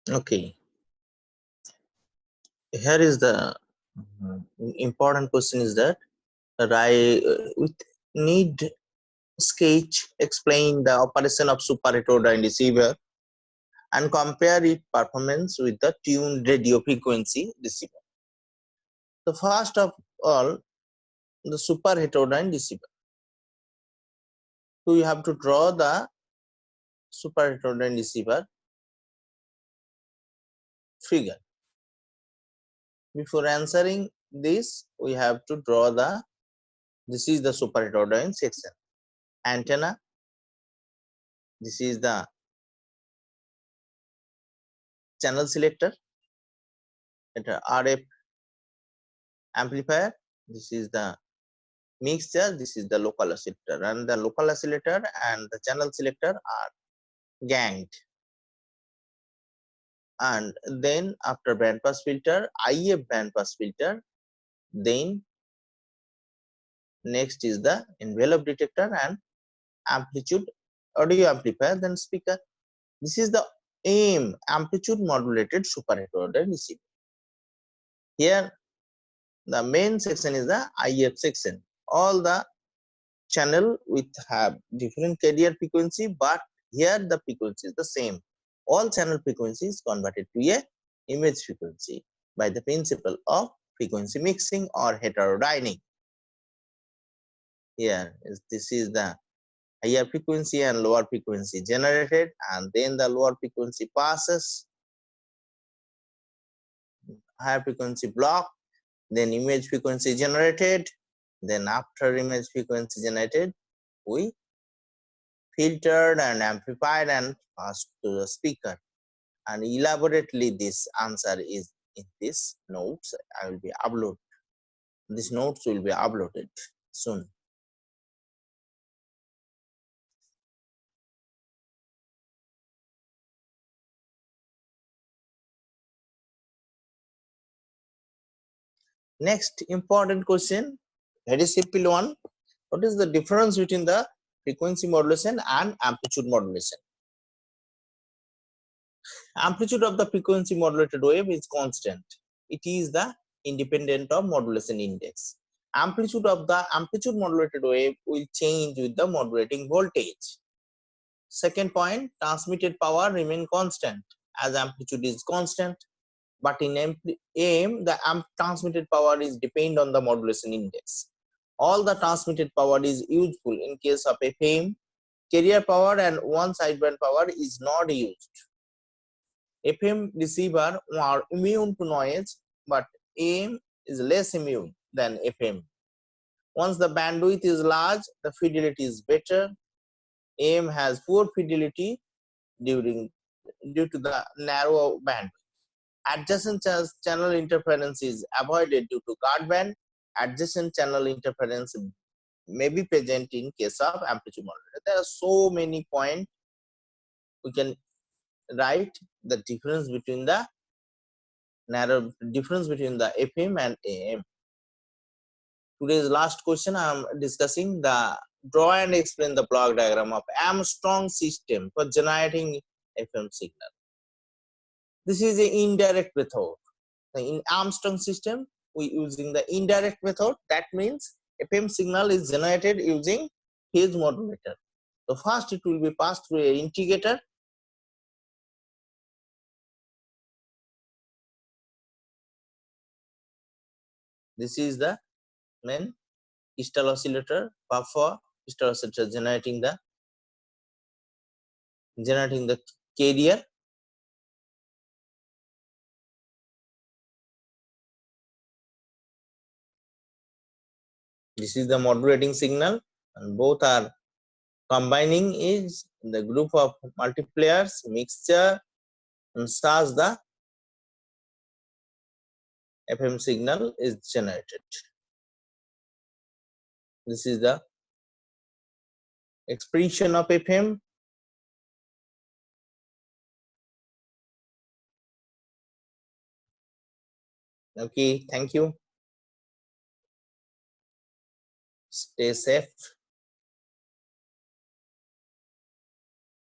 Okay, here is the important question is that I with need sketch explain the operation of super heterodyne receiver and compare its performance with the tuned radio frequency receiver. So first of all, the super heterodyne receiver. So you have to draw the super heterodyne receiver figure. Before answering this, we have to draw this is the super heterodyne section. Antenna, this is the channel selector, RF amplifier, this is the mixture, this is the local oscillator, and the local oscillator and the channel selector are ganged. And then after band pass filter, IF band pass filter, then next is the envelope detector and amplitude audio amplifier, then speaker. This is the AM amplitude modulated super heterodyne receiver. Here the main section is the IF section. All the channel with have different carrier frequency, but here the frequency is the same. All channel frequency is converted to a image frequency by the principle of frequency mixing or heterodyning. Here this is the higher frequency and lower frequency generated, and then the lower frequency passes higher frequency block, then image frequency generated, then after image frequency generated we filtered and amplified and passed to the speaker. And elaborately this answer is in this notes. I will be upload. These notes will be uploaded soon. Next important question, very simple one. What is the difference between the frequency modulation and amplitude modulation? Amplitude of the frequency modulated wave is constant. It is the independent of modulation index. Amplitude of the amplitude modulated wave will change with the modulating voltage. Second point, transmitted power remain constant as amplitude is constant, but in AM the transmitted power is depend on the modulation index. All the transmitted power is useful in case of FM. Carrier power and one sideband power is not used. FM receiver are immune to noise, but AM is less immune than FM. Once the bandwidth is large, the fidelity is better. AM has poor fidelity due to the narrow bandwidth. Adjacent channel interference is avoided due to guard band. Adjacent channel interference may be present in case of amplitude modulator. There are so many points we can write the difference between the FM and AM. Today's last question, I am discussing the draw and explain the block diagram of Armstrong system for generating FM signal. This is an indirect method. In Armstrong system, we using the indirect method. That means FM signal is generated using phase modulator. So first it will be passed through an integrator. This is the main crystal oscillator, buffer crystal oscillator generating the carrier. This is the modulating signal, and both are combining is the group of multipliers mixture and such the FM signal is generated. This is the expression of FM. Okay, thank you. Stay safe.